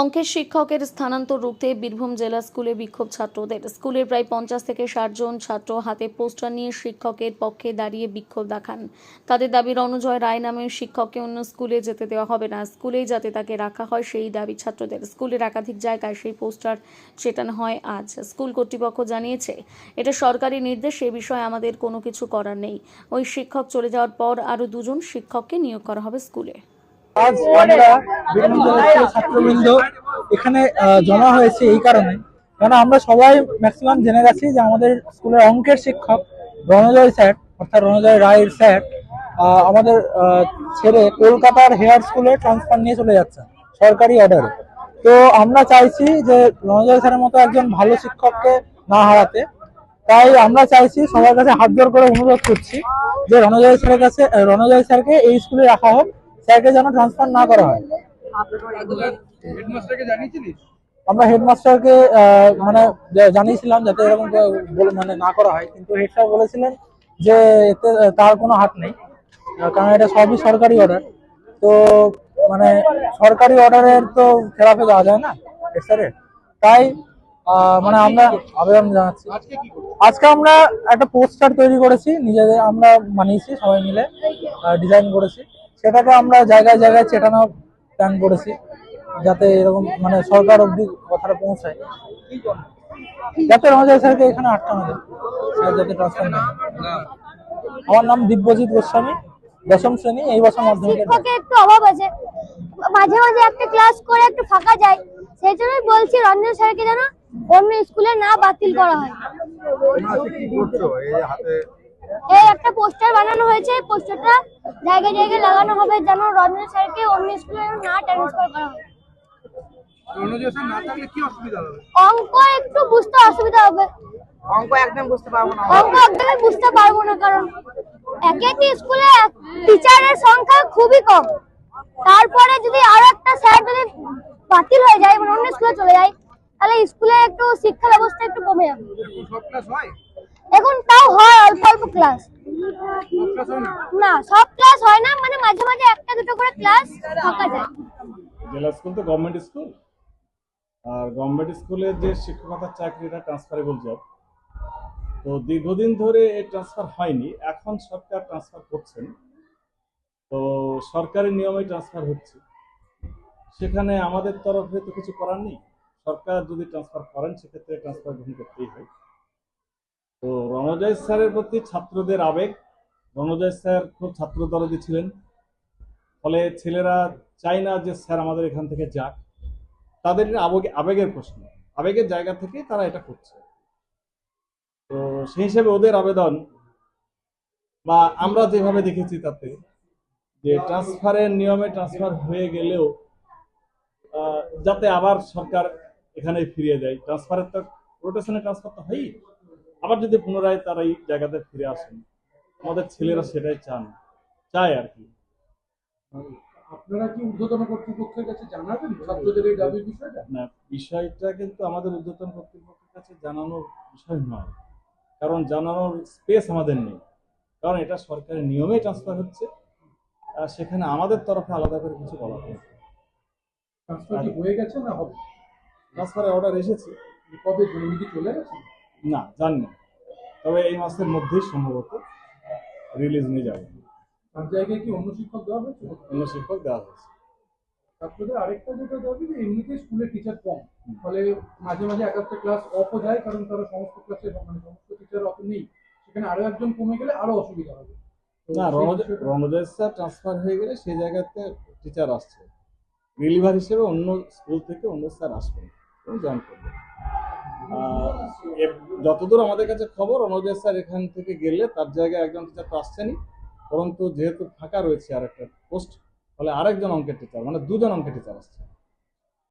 অঙ্কের শিক্ষকের স্থানান্তর রুখতে বীরভূম জেলা স্কুলে বিক্ষোভ ছাত্রদের। স্কুলের প্রায় 50 থেকে 60 জন ছাত্র হাতে পোস্টার নিয়ে শিক্ষকের পক্ষে দাঁড়িয়ে বিক্ষোভ দেখান। তাদের দাবি, রণজয় রায় নামের শিক্ষককে অন্য স্কুলে যেতে দেওয়া হবে না, স্কুলেই যাতে তাকে রাখা হয় সেই দাবি ছাত্রদের। স্কুলের একাধিক জায়গায় সেই পোস্টার চেটানো হয় আজ। স্কুল কর্তৃপক্ষ জানিয়েছে, এটা সরকারি নির্দেশ, এ বিষয়ে আমাদের কোনো কিছু করার নেই। ওই শিক্ষক চলে যাওয়ার পর আরও 2 জন শিক্ষককে নিয়োগ করা হবে স্কুলে। আজ আমরা বীরভূম জেলা স্কুলের ছাত্রবৃন্দ এখানে জমা হয়েছে এই কারণে, কারণ আমরা সবাই ম্যাক্সিমাম জেনে গেছি যে আমাদের স্কুলের অঙ্কের শিক্ষক রণজয় স্যার, অর্থাৎ রণজয় রায়ের স্যার আমাদের ছেড়ে কলকাতার হেয়ার স্কুলে ট্রান্সফার নিয়ে চলে যাচ্ছে সরকারি অর্ডারে। তো আমরা চাইছি যে রণজয় স্যারের মতো একজন ভালো শিক্ষককে না হারাতে। তাই আমরা চাইছি, সবার কাছে হাত জোড় করে অনুরোধ করছি যে রণজয় স্যারকে এই স্কুলে রাখা হোক, স্যারকে যেন ট্রান্সফার না করা হয়। আমরা হেডমাস্টারকে মানে জানিয়েছিলাম যাতে এরকম মানে না করা হয়, কিন্তু হেড স্যার বলেছিলেন যে এতে তার কোনো হাত নেই, কারণ এটা সবই সরকারি অর্ডার। তো মানে সরকারি অর্ডারের তো খেলাফে যাওয়া যায় না হেড স্যারের। তাই মানে আমরা আবেদন জানাচ্ছি। আজকে আমরা একটা পোস্টার তৈরি করেছি, নিজেদের আমরা বানিয়েছি, সবাই মিলে ডিজাইন করেছি। সেটাকে আমরা জায়গায় জায়গায় চেটানোর প্ল্যান করেছি, যাতে এরকম মানে সরকার অবধি কথাটা পৌঁছায়, যাতে রণজয় স্যারকে এখানে আটকানো যায়, স্যার যাতে ট্রান্সফার না হয়। আমার নাম দিব্যজিৎ গোস্বামী, 10ম শ্রেণী, এই বছর মাধ্যমিক। শিক্ষকের একটু অভাব আছে, মাঝে মাঝে একটা ক্লাস করে একটু ফাঁকা যায়, সেই জন্যই বলছি রঞ্জন স্যারকে যেন অন্য স্কুলে না বাতিল করা হয়। এই একটা পোস্টার বানানো হয়েছে, পোস্টারটা জায়গায় জায়গায় লাগানো হবে যেন রঞ্জন স্যারকে অন্য স্কুলে না ট্রান্সফার করা হয়। অঙ্ক একটু বুঝতে অসুবিধা হবে, অঙ্ক একদমই বুঝতে পারবো না, কারণ একটি স্কুলে টিচারের সংখ্যা খুবই কম। তারপরে যদি আরো একটা স্যার যদি বাতিল হয়ে যায়, মানে অন্য স্কুলে চলে যায়, তাহলে স্কুলে একটু শিক্ষা ব্যবস্থা একটু কমে যাবে। এখন তাও হয় অল্প অল্প ক্লাস, না সব ক্লাস হয় না, মানে মাঝে মাঝে একটা দুটো করে ক্লাস ফাঁকা যায়। জেলা স্কুল তো গভর্নমেন্ট স্কুল, আর গভর্নমেন্ট স্কুলের যে শিক্ষকতার চাকরিটা ট্রান্সফারেবল জব, তো দীর্ঘদিন ধরে এই ট্রান্সফার হয়নি, এখন সরকার ট্রান্সফার করছেন। তো সরকারি নিয়মে ট্রান্সফার হচ্ছে, সেখানে আমাদের তরফে তো কিছু করার নেই। সরকার যদি ট্রান্সফার করেন সেক্ষেত্রে ট্রান্সফার গ্রহণ করতেই হয়। তো রণজয় স্যারের প্রতি ছাত্রদের আবেগ, রণজয় স্যার খুব ছাত্র দরদি ছিলেন, ফলে ছেলেরা চায় না যে স্যার আমাদের এখান থেকে যাক। তাদের আবেগের প্রশ্ন, আবেগের জায়গা থেকে তারা এটা করছে। তো সেই হিসেবে ওদের আবেদন, বা আমরা যেভাবে দেখেছি তাতে, যে ট্রান্সফারের নিয়মে ট্রান্সফার হয়ে গেলেও যাতে আবার সরকার এখানে ফিরিয়ে দেয়। ট্রান্সফারের তো রোটেশনে ট্রান্সফার তো হয়ই, আবার যদি পুনরায় তারা এই জায়গাতে ফিরে আসেন, আমাদের ছেলেরা সেটাই চায় আর কি। আপনারা কি ঊর্ধ্বতন কর্তৃপক্ষের কাছে জানাবেন ছাত্রদের এই দাবির বিষয়টা? না, বিষয়টা কিন্তু আমাদের ঊর্ধ্বতন কর্তৃপক্ষের কাছে জানানোর বিষয় নয়, কারণ জানানোর স্পেস আমাদের নেই, কারণ এটা সরকারি নিয়মে ট্রান্সফার হচ্ছে, আর সেখানে আমাদের তরফে আলাদা করে কিছু বলা হয়। ট্রান্সফার কি হয়ে গেছে না হবে? ট্রান্সফারের অর্ডার এসেছে। কবে কি চলে গেছে? না, জানি না, তবে এই মাসের মধ্যেই সম্ভবত রিলিজ নিয়ে যাবে। তার জায়গায় কি অন্য শিক্ষক দেওয়া হয়েছে? অন্য শিক্ষক দেওয়া হয়েছে। ছাত্রদের আরেকটা যেটা দাবি, যে এমনিতে স্কুলে টিচার কম, ফলে মাঝে মাঝে এক একটা ক্লাস অফও যায়, কারণ তারা সমস্ত ক্লাসে মানে সমস্ত টিচার অত নেই, সেখানে আরো একজন কমে গেলে আরো অসুবিধা হবে। না, রণজয় স্যার ট্রান্সফার হয়ে গেলে সেই জায়গাতে টিচার আসছে, রিলিভার হিসেবে অন্য স্কুল থেকে অন্য স্যার আসবেন এবং জয়েন করবেন। যতদূর আমাদের কাছে খবর, রণজয় স্যার এখান থেকে গেলে তার জায়গায় একজন টিচার তো আসছেনই, পরন্তু যেহেতু ফাঁকা রয়েছে আর একটা পোস্ট, ফলে আরেকজন অঙ্কের টিচার, মানে 2 জন অঙ্কের টিচার আসছে।